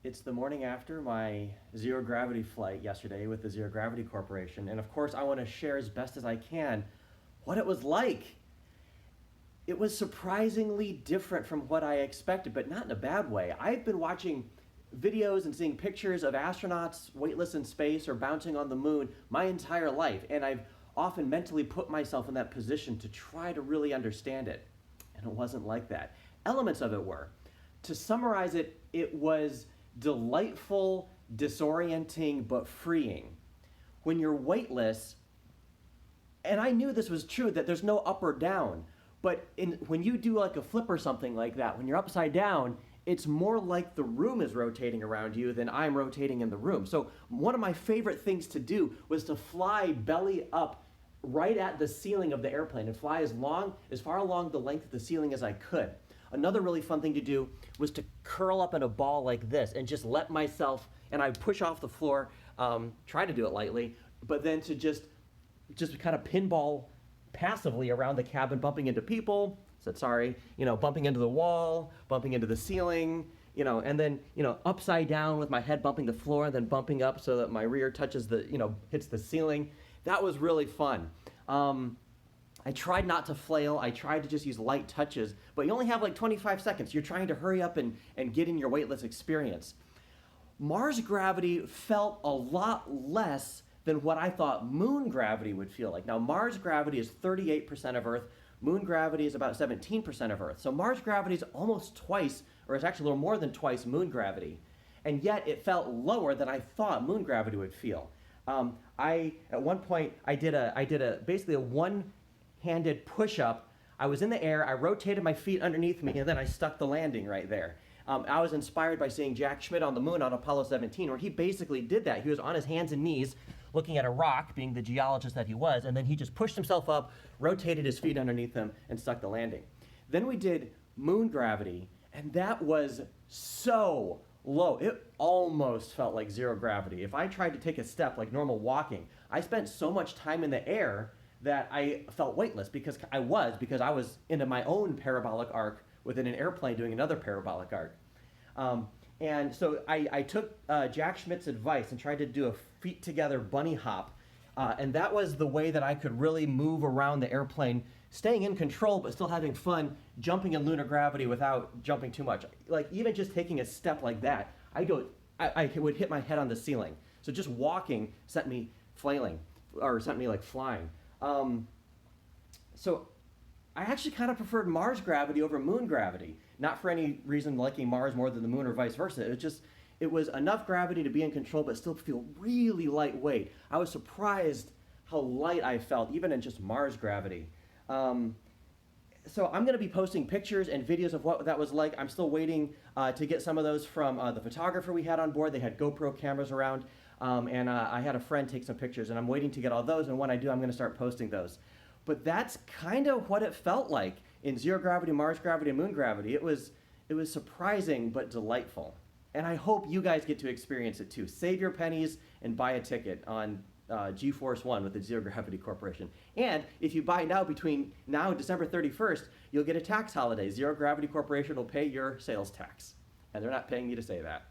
It's the morning after my zero gravity flight yesterday with the Zero Gravity Corporation, and of course, I want to share as best as I can what it was like. It was surprisingly different from what I expected, but not in a bad way. I've been watching videos and seeing pictures of astronauts weightless in space or bouncing on the moon my entire life, and I've often mentally put myself in that position to try to really understand it. And it wasn't like that. Elements of it were. To summarize it, it was delightful, disorienting, but freeing. When you're weightless, and I knew this was true, that there's no up or down, but when you do like a flip or something like that, when you're upside down, it's more like the room is rotating around you than I'm rotating in the room. So one of my favorite things to do was to fly belly up right at the ceiling of the airplane and fly as far along the length of the ceiling as I could. Another really fun thing to do was to curl up in a ball like this and just let myself, and I push off the floor, try to do it lightly, but then to just kind of pinball passively around the cabin, bumping into people, said sorry, bumping into the wall, bumping into the ceiling, and then, upside down with my head bumping the floor and then bumping up so that my rear touches hits the ceiling. That was really fun. I tried not to flail. I tried to just use light touches, but you only have like 25 seconds. You're trying to hurry up and get in your weightless experience. Mars gravity felt a lot less than what I thought moon gravity would feel like. Now, Mars gravity is 38% of Earth. Moon gravity is about 17% of Earth. So Mars gravity is almost twice, or it's actually a little more than twice moon gravity. And yet it felt lower than I thought moon gravity would feel. At one point, I did basically a one-handed push-up. I was in the air, I rotated my feet underneath me, and then I stuck the landing right there. I was inspired by seeing Jack Schmitt on the moon on Apollo 17, where he basically did that. He was on his hands and knees, looking at a rock, being the geologist that he was, and then he just pushed himself up, rotated his feet underneath him, and stuck the landing. Then we did moon gravity, and that was so low. It almost felt like zero gravity. If I tried to take a step like normal walking, I spent so much time in the air that I felt weightless because I was into my own parabolic arc within an airplane doing another parabolic arc. And so I took Jack Schmitt's advice and tried to do a feet together bunny hop. And that was the way that I could really move around the airplane, staying in control, but still having fun, jumping in lunar gravity without jumping too much. Like even just taking a step like that, I would hit my head on the ceiling. So just walking sent me flailing, or sent me like flying. So I actually kind of preferred Mars gravity over moon gravity. Not for any reason liking Mars more than the moon or vice versa. It was enough gravity to be in control but still feel really lightweight. I was surprised how light I felt, even in just Mars gravity. So I'm going to be posting pictures and videos of what that was like. I'm still waiting to get some of those from the photographer we had on board. They had GoPro cameras around, and I had a friend take some pictures, and I'm waiting to get all those, and when I do, I'm going to start posting those. But that's kind of what it felt like in zero gravity, Mars gravity, and moon gravity. It was surprising but delightful. And I hope you guys get to experience it too. Save your pennies and buy a ticket on G-Force One with the Zero Gravity Corporation. And if you buy now between now and December 31st, you'll get a tax holiday. Zero Gravity Corporation will pay your sales tax. And they're not paying you to say that.